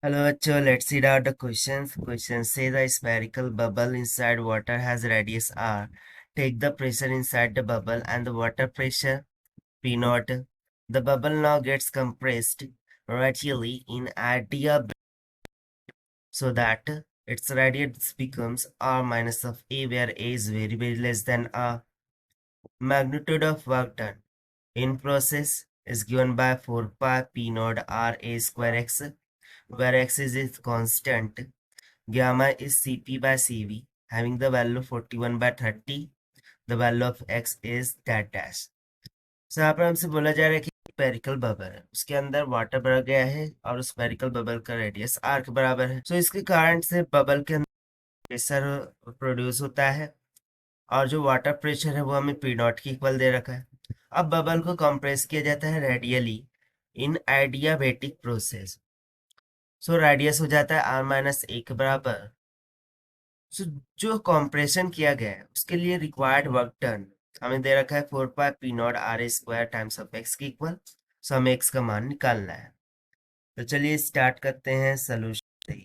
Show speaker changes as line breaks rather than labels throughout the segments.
Hello, bachcho. Let's read out the questions. Question say the spherical bubble inside water has radius r. Take the pressure inside the bubble and the water pressure P naught. The bubble now gets compressed radially in idea so that its radius becomes r minus of a, where a is very less than r. Magnitude of work done in process is given by 4 pi p naught r a square x, where x is its constant. Gamma is Cp by Cv, having the value 41 by 30. The value of x is that dash. So यहाँ पर हमसे बोला जा रहा है कि spherical bubble है, उसके अंदर वाटर भरा गया है और उस स्पेरिकल बबल का रेडियस आर के बराबर है। सो इसके कारण से बबल के अंदर प्रेशर प्रोड्यूस होता है और जो वाटर प्रेशर है वो हमें पी नॉट की इक्वल दे रखा है। अब बबल को कंप्रेस किया जाता है रेडियली इन एडियाबेटिक प्रोसेस। सो रेडियस हो जाता है आर माइनस ए के बराबर। सो जो कॉम्प्रेशन किया गया है उसके लिए रिक्वायर्ड वर्क डन हमें दे रखा है 4 pi P naught R A square times of X के इक्वल। सो हमें एक्स का मान निकालना है। तो चलिए स्टार्ट करते हैं solution.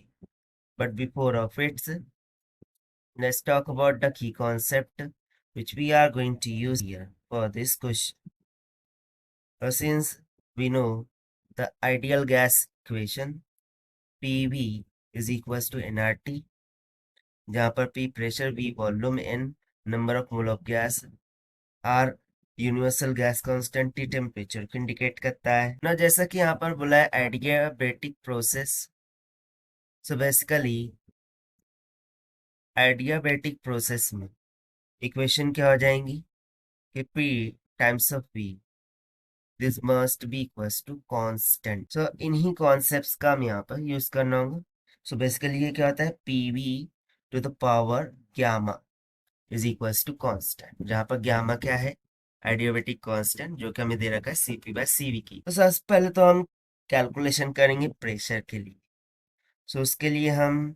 But before of its let's talk about the key concept which we are going to use here for this question. Since we know the ideal gas equation PV is equals to nRT, जहाँ पर P pressure, V volume, N number of mole of gas, R universal gas constant, T temperature को indicate करता है ना। जैसा कि यहाँ पर बोला है adiabatic process. So basically adiabatic process में इक्वेशन क्या हो जाएंगी कि P times of V this must be equals to constant. So इन्हीं कॉन्सेप्ट्स का हम यहाँ पर यूज करना होगा। सो बेसिकली ये क्या होता है PV to the power gamma is equals to constant, जहाँ पर गामा क्या है एडियाबेटिक कांस्टेंट, जो कि हमें दे रखा है Cp बाय Cv की। तो सबसे पहले तो हम कैलकुलेशन करेंगे प्रेशर के लिए। सो उसके लिए हम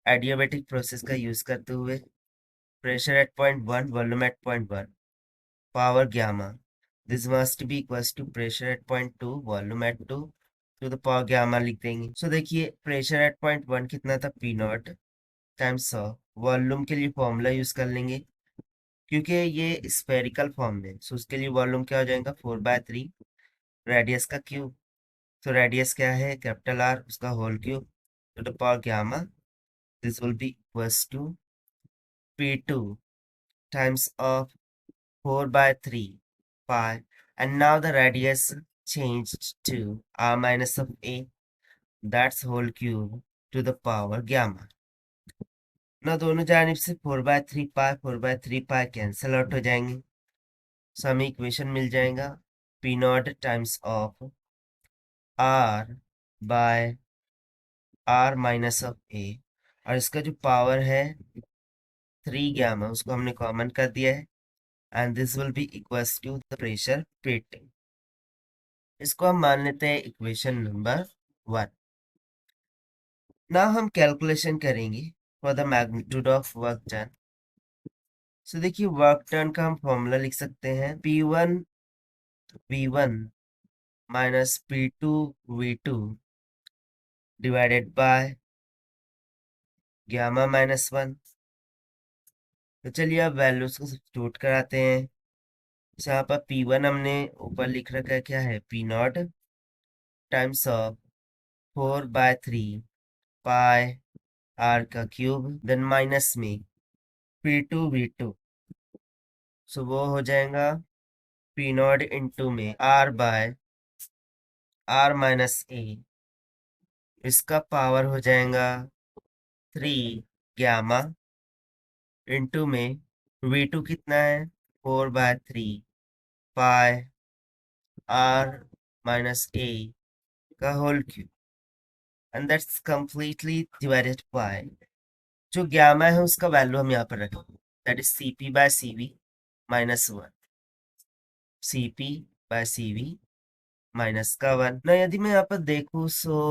एडियाबेटिक प्रोसेस का यूज करते हुए pressure at point 1 volume at point 1 power gamma this must be equals to pressure at point 2 volume at 2 to the power gamma लिख देंगे। सो देखिए प्रेशर एट पॉइंट 1 कितना था P naught times of volume के लिए formula use कर लेंगे क्योंकि ये स्फेरिकल फॉर्म में। सो उसके लिए वॉल्यूम क्या हो जाएगा 4/3 रेडियस का क्यूब। तो रेडियस क्या है कैपिटल आर, उसका whole cube to the power gamma this will be equals to P2 times of 4/3 pi, and now the radius changed to r minus of a, that's whole cube to the power gamma। ना दोनों जानिब से 4/3 pi cancel out हो जाएंगे। सो हमें equation मिल जाएगा P naught times of R by R minus of A, और इसका जो पावर है 3 गामा उसको हमने कॉमन कर दिया है, and this will be equals to the pressure P2। इसको हम मान लेते हैं इक्वेशन नंबर 1। ना हम कैलकुलेशन करेंगे for the magnitude of work done. So देखिए वर्क डन का हम फॉर्मूला लिख सकते हैं P1 V1 minus P2 V2 divided by gamma minus 1। तो चलिए अब वैल्यूज को सब्स्टिट्यूट कराते हैं। यहाँ पर P1 हमने ऊपर लिख रखा है क्या है P not times of 4/3 pi R का क्यूब, देन माइनस में P2 V2। सो वो हो जाएगा P नॉट इंटू में R by R minus A, इसका पावर हो जाएगा 3 गामा इंटू में V2 कितना है 4/3 पाई R माइनस ए का whole cube, and that's completely divided by जो गामा है उसका वैल्यू हम यहाँ पर रखेंगे, that is Cp by Cv minus 1, Cp by Cv minus का 1 ना। यदि मैं यहाँ पर देखूँ सो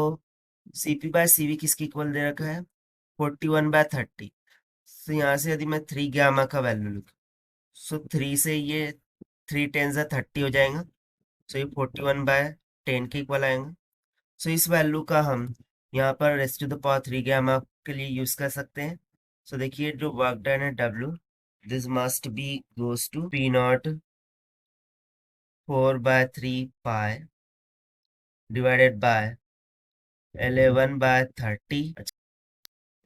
Cp बाय Cv किसकी इक्वल दे रखा है 41/30। तो यहाँ से यदि मैं 3 गामा का वैल्यू लिखूँ सो 3 से ये 3 10 30 हो जाएगा। सो ये 41/10 के इक्वल आएगा। सो इस वैल्यू का हम यहाँ पर rest to the power 3 gamma के लिए यूज कर सकते हैं। सो देखिए जो वर्क डन है W, this must be goes to P not 4/3 pi divided by 11/30।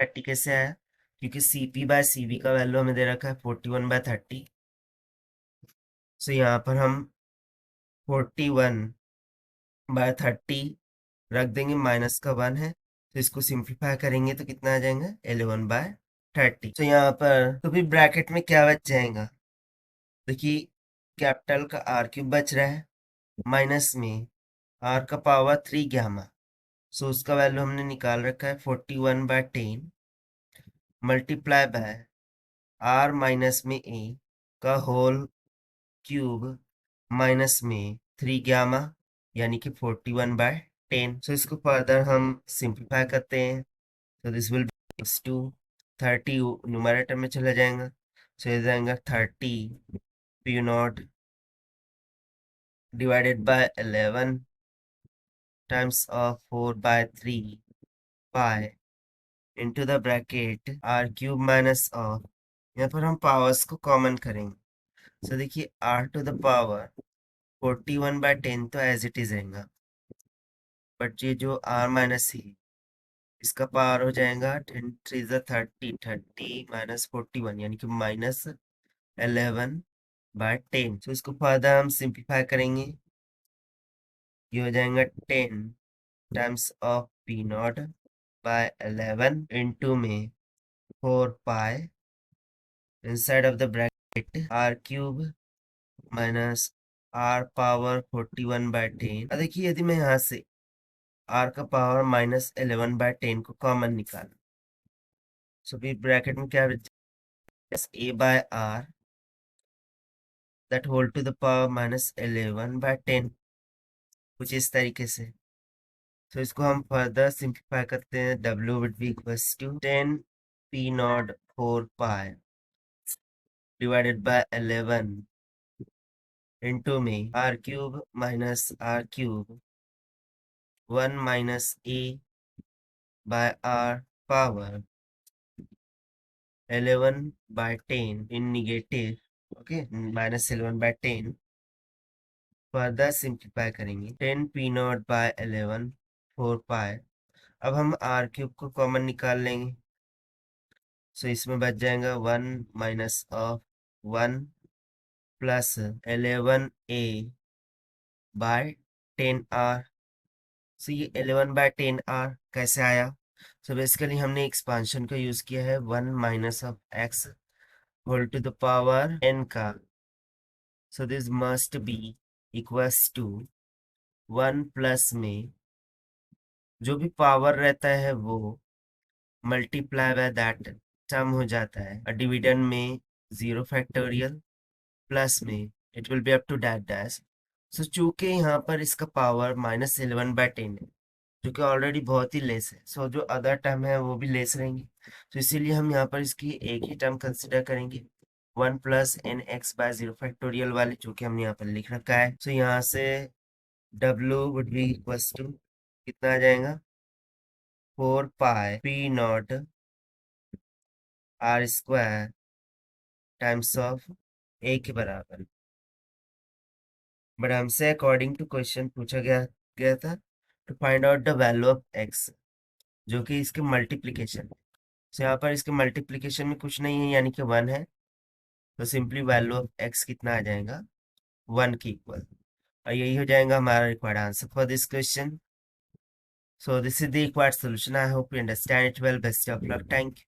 30 कैसे आया, क्योंकि CP/CV का वैल्यू हमें दे रखा है 41/30। सो यहाँ पर हम 41/30 रख देंगे, माइनस का 1 है तो इसको सिंप्लीफाई करेंगे तो कितना आ जाएगा 11/30। तो यहाँ पर तो भी ब्रैकेट में क्या बच जाएगा, देखिए कैपिटल का R³ बच रहा है, माइनस में R का पावर 3 गामा। सो उसका वैल्यू हमने निकाल रखा है 41/10 मल्टीप्लाई बाय R माइनस में A का होल क्यूब माइनस में 3 गामा यानी कि 41/10। सो इसको फर्दर हम सिंप्लीफाई करते हैं तो this will be to 30 numerator में चला जाएगा, सो ये जाएगा 30 P not divided by 11 times of 4/3 pi into the bracket R³ minus of, यहाँ पर हम पावर्स को कॉमन करेंगे। सो देखिए R टू द पावर 41/10 तो एज इट इज रहेगा, बट ये जो R माइनस है इसका पावर हो जाएगा 10 3 30, 30 माइनस 41 यानी कि माइनस 11/10। तो इसको फर्दर हम सिंप्लीफाई करेंगे, ये हो जाएगा 10 times of P not by 11 into में 4 pi inside of the bracket R³ minus R power 41/10। अब देखिए यदि मैं यहाँ से R का पावर माइनस 11/10 को कॉमन निकालूं, सो फिर ब्रैकेट में क्या बचेगा, A by R that whole to the power minus 11/10, कुछ इस तरीके से। तो इसको हम फर्दर सिंप्लीफाई करते हैं, W would be equals to 10 P not 4 pi divided by 11 into में R³ minus R³ 1 minus A by R power 11/10 in negative, okay, minus 11/10। Further simplify करेंगे 10 P नॉट बाय 11 4 पाई। अब हम R³ को common निकाल लेंगे, सो इसमें बच जाएगा 1 minus of 1 plus 11A by 10R। So ये 11/10R कैसे आया, सो बेसिकली हमने एक्सपांशन का यूज किया है 1 minus of x whole to the power n का, so this must be equals to 1 plus में जो भी पावर रहता है वो मल्टीप्लाई बाय दैट टर्म हो जाता है, और डिविडेंड में 0 फैक्टोरियल प्लस में it will be up to that dash. So चूंकि यहाँ पर इसका पावर माइनस 11/10 है जो कि ऑलरेडी बहुत ही लेस है, सो जो अदर टर्म है वो भी लेस रहेंगी, तो इसीलिए हम यहाँ पर इसकी एक ही टर्म कंसिडर करेंगे 1 प्लस NX/0 फैक्टोरियल वाले, जो कि हमने यहाँ पर लिख रखा है। सो यहाँ से W would be equals to कितना आ जाएगा 4 pi P not R² times of A के बराबर। बट हमसे अकॉर्डिंग टू क्वेश्चन पूछा गया था to find out the value of x, जो कि इसके मल्टीप्लीकेशन है। तो यहाँ पर इसके मल्टीप्लीकेशन में कुछ नहीं है यानी कि 1 है, तो सिंपली वैल्यू ऑफ x कितना आ जाएगा 1 के इक्वल, और यही हो जाएगा हमारा required answer for this question. So this is the required solution. I hope you understand it well. Best of luck. Thank you.